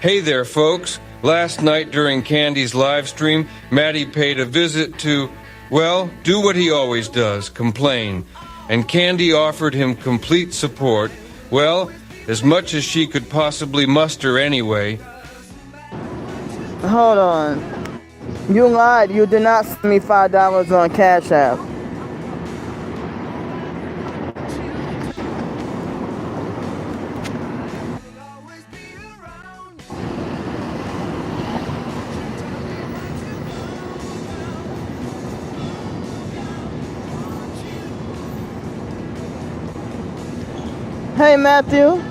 Hey there, folks. Last night during Candy's live stream, Matty paid a visit to, well, do what he always does, complain. And Candy offered him complete support, well, as much as she could possibly muster anyway. Hold on. You lied. You did not send me $5 on Cash App. Hey, Matthew.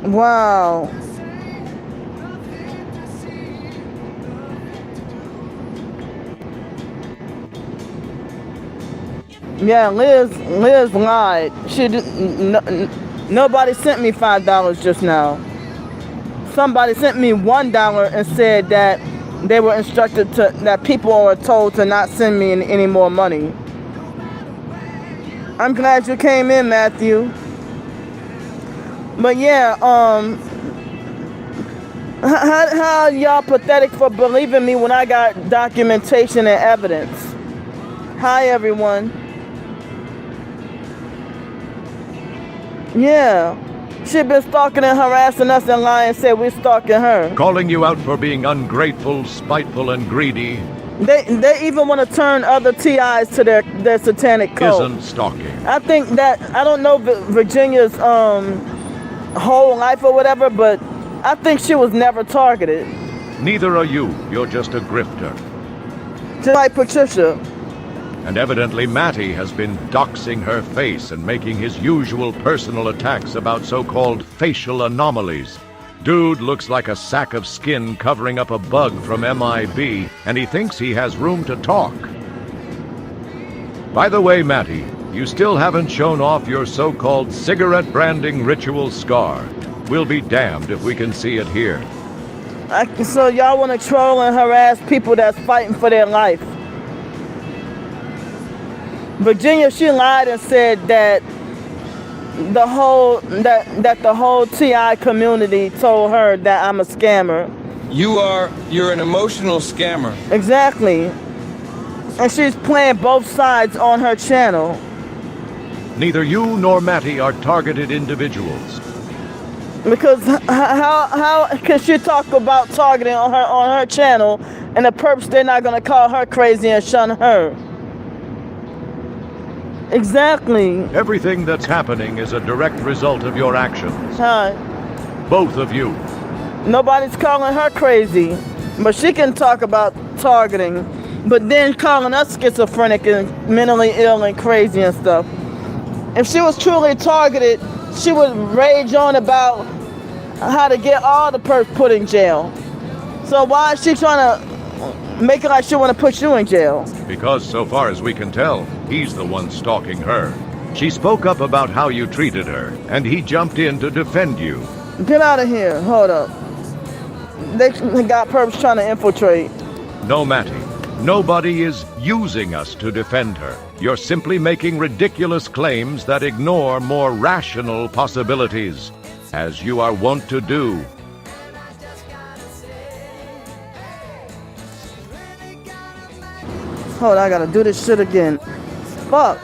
Wow. Yeah, Liz lied. She nobody sent me $5 just now. Somebody sent me $1 and said that they were instructed that people were told to not send me any more money. I'm glad you came in, Matthew. But yeah, how y'all pathetic for believing me when I got documentation and evidence? Hi, everyone. Yeah. She been stalking and harassing us and lying and said we're stalking her. Calling you out for being ungrateful, spiteful, and greedy. They even want to turn other TIs to their satanic cult. Isn't stalking. I think that, I don't know Virginia's whole life or whatever, but I think she was never targeted. Neither are you. You're just a grifter. Just like Patricia. And evidently Matty has been doxing her face and making his usual personal attacks about so-called facial anomalies. Dude looks like a sack of skin covering up a bug from MIB, and he thinks he has room to talk. By the way, Matty, you still haven't shown off your so-called cigarette branding ritual scar. We'll be damned if we can see it here. So y'all want to troll and harass people that's fighting for their life. Virginia, she lied and said that the whole TI community told her that I'm a scammer. You're an emotional scammer. Exactly. And she's playing both sides on her channel. Neither you nor Matty are targeted individuals. Because how can she talk about targeting on her channel, and the perps, they're not gonna call her crazy and shun her? Exactly. Everything that's happening is a direct result of your actions. Huh? Both of you. Nobody's calling her crazy, but she can talk about targeting, but then calling us schizophrenic and mentally ill and crazy and stuff. If she was truly targeted, she would rage on about how to get all the perps put in jail. So why is she trying to make it like she want to put you in jail? Because so far as we can tell, he's the one stalking her. She spoke up about how you treated her, and he jumped in to defend you. Get out of here. Hold up. They got perps trying to infiltrate. No, Matty. Nobody is using us to defend her. You're simply making ridiculous claims that ignore more rational possibilities, as you are wont to do. Hold on, I gotta do this shit again. Fuck.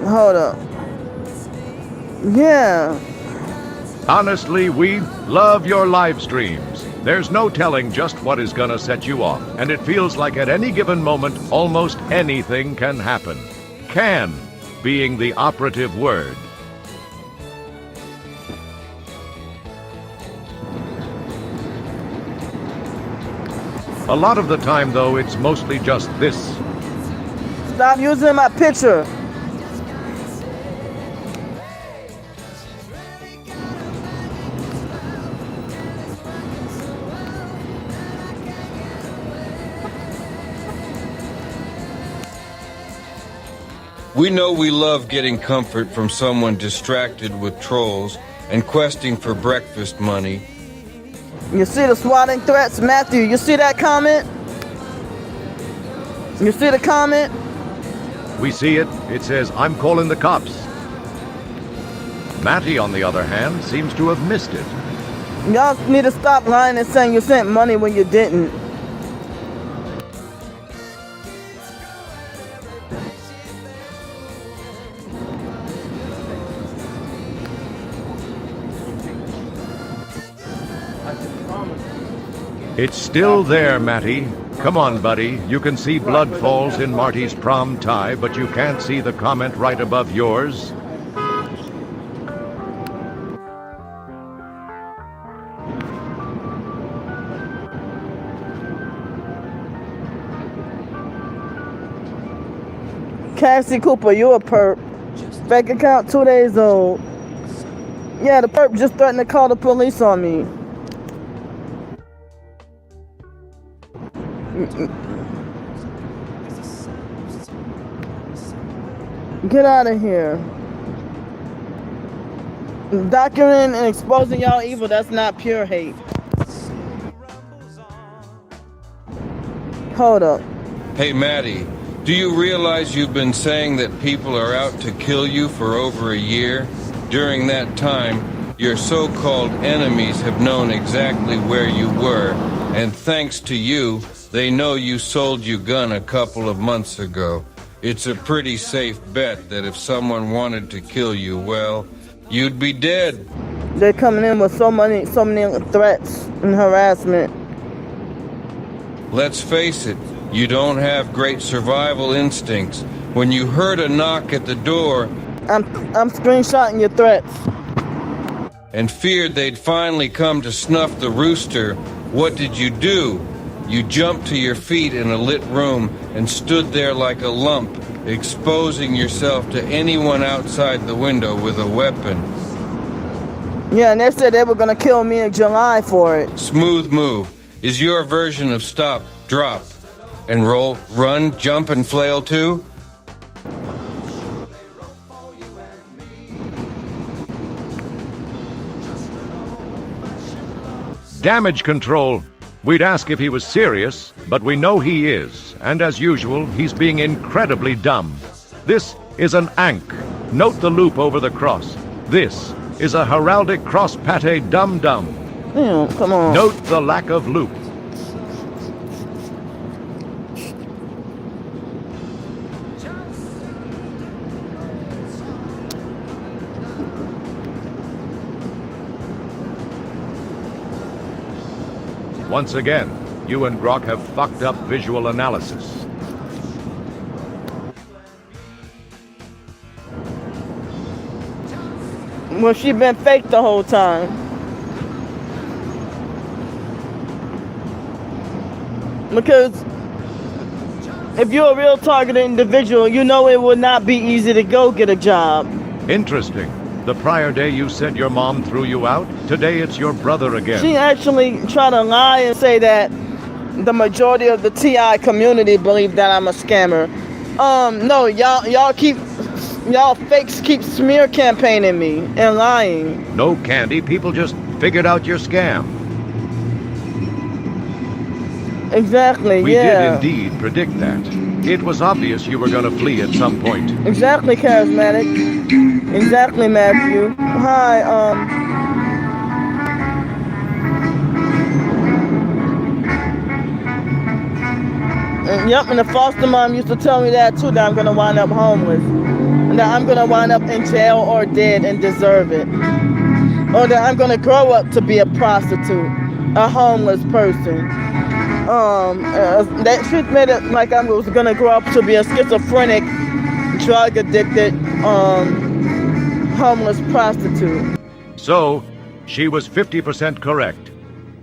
Hold up. Yeah. Honestly, we love your live streams. There's no telling just what is gonna set you off, and it feels like at any given moment, almost anything can happen. Can being the operative word. A lot of the time, though, it's mostly just this. Stop using my picture. We know we love getting comfort from someone distracted with trolls and questing for breakfast money. You see the swatting threats? Matthew, you see that comment? You see the comment? We see it. It says, "I'm calling the cops." Matty, on the other hand, seems to have missed it. Y'all need to stop lying and saying you sent money when you didn't. It's still there, Matty. Come on, buddy. You can see blood falls in Marty's prom tie, but you can't see the comment right above yours. Cassie Cooper, you a perp. Fake account 2 days old. Yeah, the perp just threatened to call the police on me. Get out of here. Documenting and exposing y'all evil, that's not pure hate. Hold up. Hey, Matty, do you realize you've been saying that people are out to kill you for over a year? During that time, your so-called enemies have known exactly where you were, and thanks to you, they know you sold your gun a couple of months ago. It's a pretty safe bet that if someone wanted to kill you, well, you'd be dead. They're coming in with so many threats and harassment. Let's face it, you don't have great survival instincts. When you heard a knock at the door, I'm screenshotting your threats. And feared they'd finally come to snuff the rooster, what did you do? You jumped to your feet in a lit room and stood there like a lump, exposing yourself to anyone outside the window with a weapon. Yeah, and they said they were gonna kill me in July for it. Smooth move is your version of stop, drop, and roll, run, jump, and flail too? Damage control. We'd ask if he was serious, but we know he is, and as usual, he's being incredibly dumb. This is an ankh. Note the loop over the cross. This is a heraldic cross pate dum-dum. Come on. Note the lack of loop. Once again, you and Grok have fucked up visual analysis. Well, she been fake the whole time. Because if you're a real targeted individual, you know it would not be easy to go get a job. Interesting. The prior day you said your mom threw you out. Today it's your brother again. She actually tried to lie and say that the majority of the TI community believe that I'm a scammer. No, y'all fakes keep smear campaigning me and lying. No, Candy. People just figured out your scam. Exactly, We yeah. did indeed predict that. It was obvious you were going to flee at some point. Exactly, Charismatic. Exactly, Matthew. Hi, Yep, and the foster mom used to tell me that too, that I'm gonna wind up homeless. And that I'm gonna wind up in jail or dead and deserve it. Or that I'm gonna grow up to be a prostitute, a homeless person. That shit made it like I was gonna grow up to be a schizophrenic, drug addicted, homeless prostitute. So, she was 50% correct.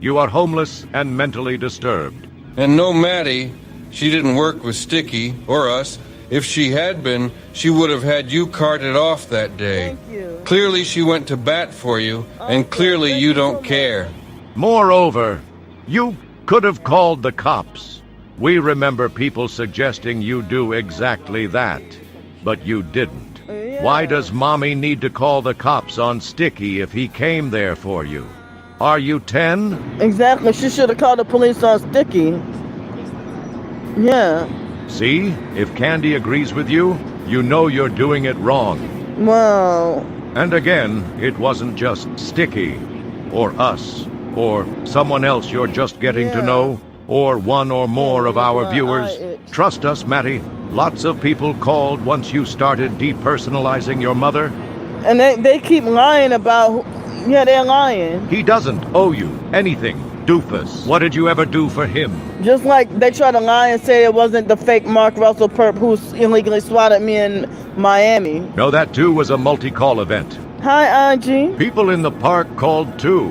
You are homeless and mentally disturbed. And no, Matty, she didn't work with Sticky or us. If she had been, she would have had you carted off that day. Thank you. Clearly she went to bat for you, and clearly you don't care. Moreover, you could have called the cops. We remember people suggesting you do exactly that, but you didn't. Yeah. Why does Mommy need to call the cops on Sticky if he came there for you? Are you 10? Exactly. She should have called the police on Sticky. Yeah. See? If Candy agrees with you, you know you're doing it wrong. Well... And again, it wasn't just Sticky, or us, or someone else you're just getting to know, or one or more of our viewers. Trust us, Matty. Lots of people called once you started depersonalizing your mother. And they keep lying about... Yeah, they're lying. He doesn't owe you anything, doofus. What did you ever do for him? Just like they try to lie and say it wasn't the fake Mark Russell perp who illegally swatted me in Miami. No, that too was a multi-call event. Hi, Angie. People in the park called too.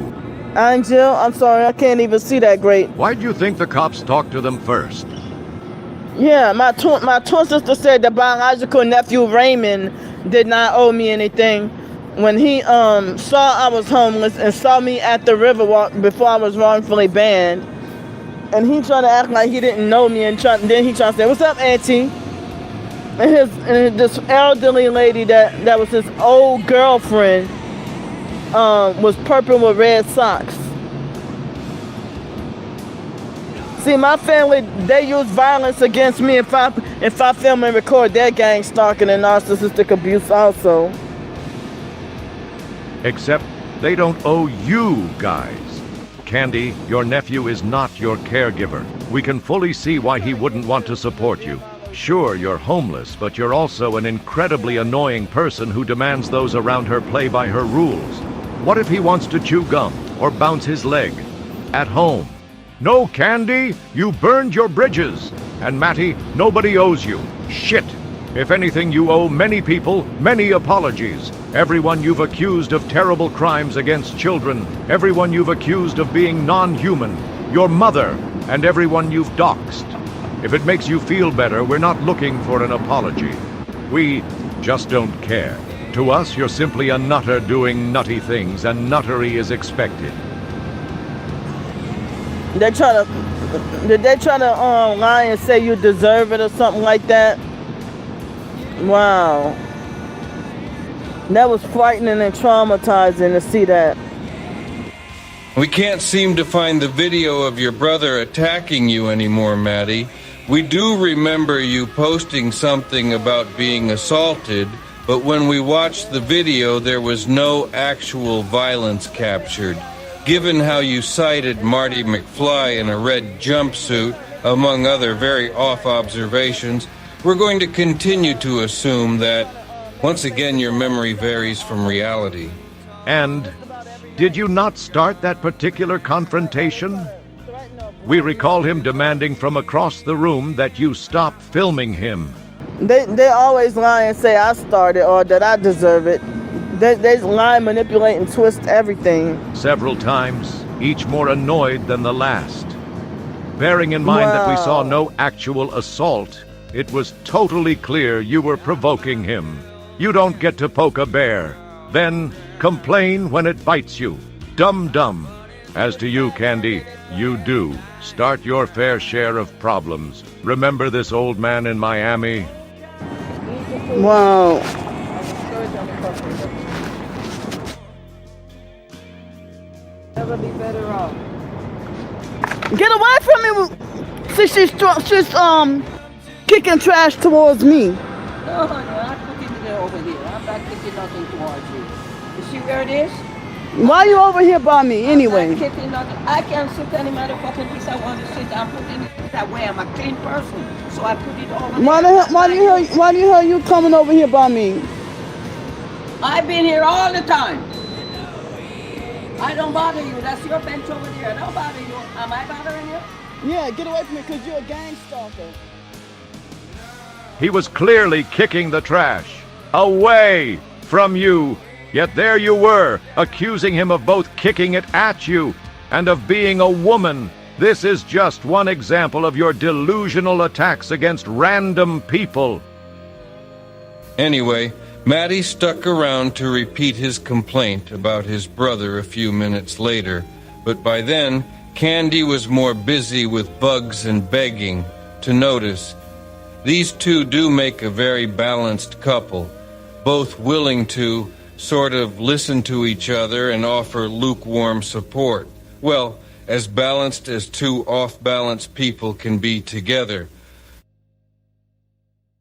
Angel, I'm sorry, I can't even see that great. Why do you think the cops talked to them first? Yeah, my twin sister said the biological nephew Raymond did not owe me anything. When he saw I was homeless and saw me at the Riverwalk before I was wrongfully banned, and he tried to act like he didn't know me, and then he tried to say, "What's up, Auntie?" And this elderly lady that was his old girlfriend was purple with red socks. See, my family, they use violence against me if I film and record their gang stalking and narcissistic abuse also. Except they don't owe you guys. Candy, your nephew is not your caregiver. We can fully see why he wouldn't want to support you. Sure, you're homeless, but you're also an incredibly annoying person who demands those around her play by her rules. What if he wants to chew gum or bounce his leg? At home. No, Candy, you burned your bridges. And Matty, nobody owes you. Shit. If anything, you owe many people many apologies. Everyone you've accused of terrible crimes against children, everyone you've accused of being non-human, your mother, and everyone you've doxed. If it makes you feel better, we're not looking for an apology. We just don't care. To us, you're simply a nutter doing nutty things, and nuttery is expected. Did they try to lie and say you deserve it or something like that? Wow. That was frightening and traumatizing to see that. We can't seem to find the video of your brother attacking you anymore, Matty. We do remember you posting something about being assaulted, but when we watched the video, there was no actual violence captured. Given how you cited Marty McFly in a red jumpsuit, among other very off observations, we're going to continue to assume that, once again, your memory varies from reality. And did you not start that particular confrontation? We recall him demanding from across the room that you stop filming him. They always lie and say I started or that I deserve it. They lie, manipulate, and twist everything. Several times, each more annoyed than the last. Bearing in mind that we saw no actual assault, it was totally clear you were provoking him. You don't get to poke a bear, then complain when it bites you. Dum-dum. As to you, Candy, you do. Start your fair share of problems. Remember this old man in Miami? Wow. Never be better off. Get away from me! See, she's kicking trash towards me. No, honey, I'm kicking it over here. I'm not kicking nothing towards you. You see where it is? Why you over here by me anyway? I'm not kicking nothing. I can't sit any motherfucking place I want to sit. I'm putting it that way. I'm a clean person, so I put it over there. Why do you hear you coming over here by me? I've been here all the time. I don't bother you. That's your bench over there. I don't bother you. Am I bothering you? Yeah, get away from me because you're a gang stalker. He was clearly kicking the trash away from you. Yet there you were, accusing him of both kicking it at you and of being a woman. This is just one example of your delusional attacks against random people. Anyway, Matty stuck around to repeat his complaint about his brother a few minutes later, but by then, Candy was more busy with bugs and begging to notice. These two do make a very balanced couple, both willing to, sort of listen to each other and offer lukewarm support. Well, as balanced as two off-balance people can be together.